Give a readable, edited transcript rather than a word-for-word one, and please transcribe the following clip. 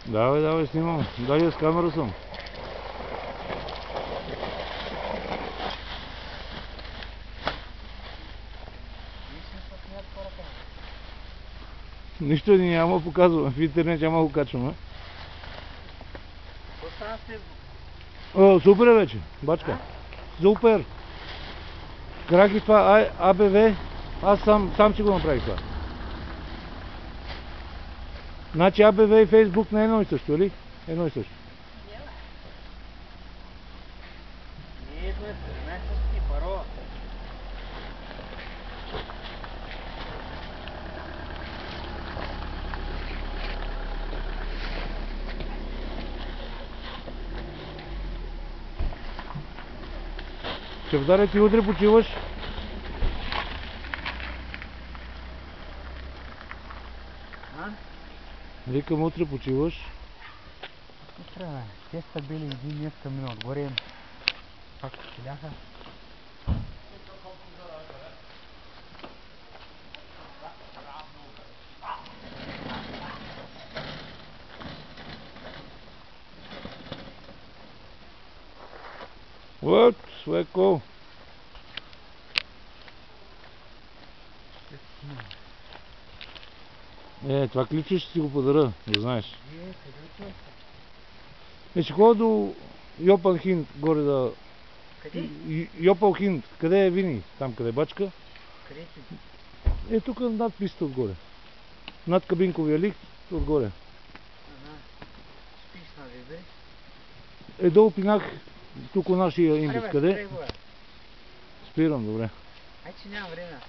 Давай, давай, снимам. Даже с камера съм. Нищо ни няма показвам. В интернет няма го качваме. О, супер е вече, бачка. Супер. Краки това АБВ. Аз сам си го направих това. Значи АБВ и Фейсбук не е едно и също, или? Едно и също. Не е едно и също, не е паро. Чевдаре, ти утре почиваш? Викам, утре почиваш? Утре, бе. Те са били един днеска мина отгоре. Пак селяха. What? Свеко? Това клипче ще си го подаря, да знаеш. Ще ходя до Йопан Хинт, горе да... Къде? Йопал Хинт, къде е Вини? Там къде е бачка? Къде си? Тук над пистата отгоре. Над кабинковия лифт отгоре. Спиш на вибри? Долу пинах тук у нашия имбис. Къде? Спирам, добре. Ай, че няма време.